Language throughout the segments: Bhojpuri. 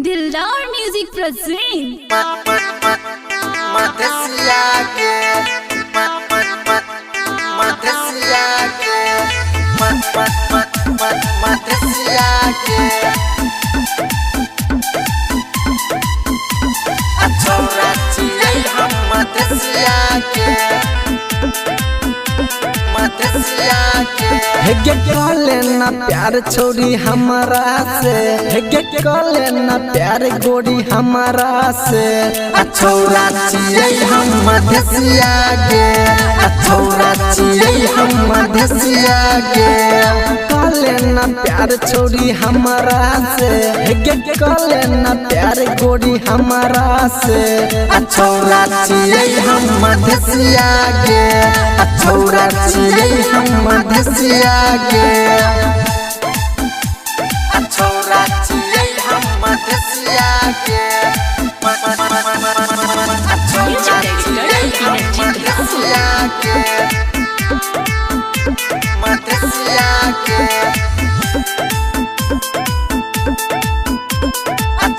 दिलदार म्यूजिक प्रेजेंट मधेसिया के मधेसिया के मधेसिया के छोरा चिड़ै हम मधेसिया के मधेसिया के हेगे कले ना प्यार छोड़ी हमारा से, हेगे कले ना प्यार गोरी हमारा से। छोरा चिड़ै हम मधेसिया के छोरा चिड़ै हम मधेसिया के कले ना प्यार छोड़ी हमारा से, हेगे कले ना प्यार गोरी हमारा से। छोरा चिड़ै हम मधेसिया के छोरा चिड़ै हम मधेसिया के छोरा चिड़ै हम मधेसिया के छोरा चिड़ै हम मधेसिया के मधेसिया के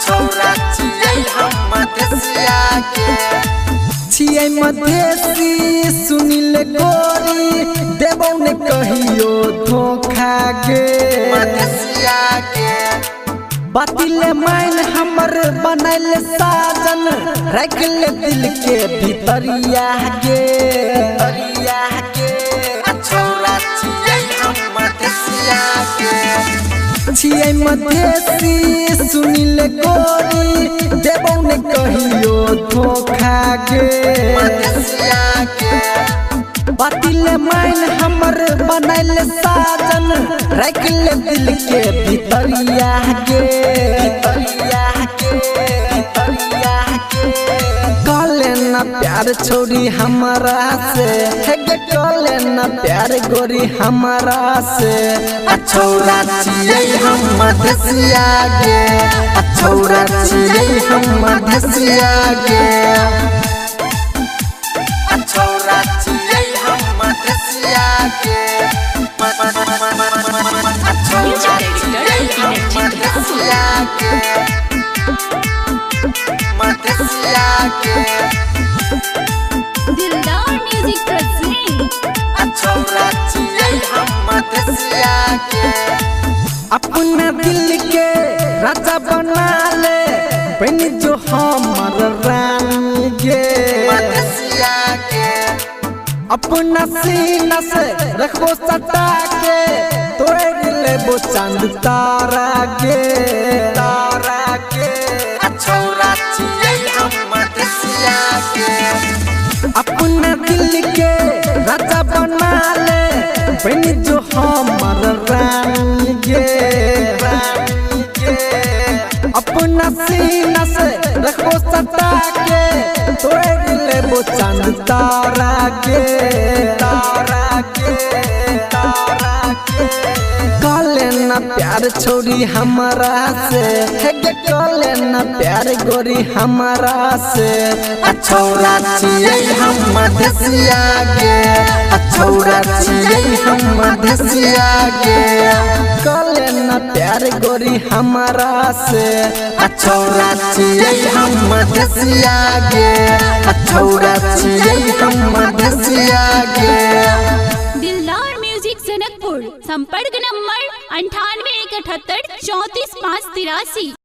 छोरा चिड़ै हम मधेसिया के छियै मधेसी सुनिल गोरी देबौ ने कहियो धोखा गे। मधेसिया के बातिले माइन हमर बनल साजन रख ले दिल के भीतरिया गे। भीतरिया के छोरा चिड़ै हम मधेसिया के छियै मधेसी सुनिल गोरी देबौ ने कहियो धोखा गे। मधेसिया के बातिले माइन हमर बनल साजन रख ले दिल के भीतरिया गे। भीतरिया के भीतरिया के कले ना प्यार छोड़ी हमारा से, हेगे कले ना प्यार गोरी हमारा से। छोरा चिड़ै हम मधेसिया के छोरा चिड़ै हम मधेसिया के छोरा चिड़ै हम मधेसिया के छोरा चिड़ै हम मधेसिया के मधेसिया के दिलदार म्यूजिक प्रेजेंट छोरा चिड़ै हम मधेसिया के अपना दिल के राजा बना ले बन जो हमर रानी गे। मधेसिया के अपना सीना से रखबो सटा के तोड़ लेबो चांद तारा गे। तारा के छोरा चिड़ै हम मधेसिया के अपना दिल के राजा बना ले बन जो हमर रानी गे। रानी के अपना सीना से रखबो सटा के तोड़ लेबो चांद तारा गे। तारा के तारा के कले ना प्यार छोड़ी हमारा से, हेगे कले ना प्यार गोरी हमारा से। छोरा चिड़ै हम मधेसिया के छोरा चिड़ै हम मधेसिया के कले ना प्यार गोरी हमारा से। छोरा चिड़ै हम मधेसिया के छोरा चिड़ै हम मधेसिया के दिलदार म्यूजिक जनकपुर। संपर्क नंबर 98 178 34 5 83।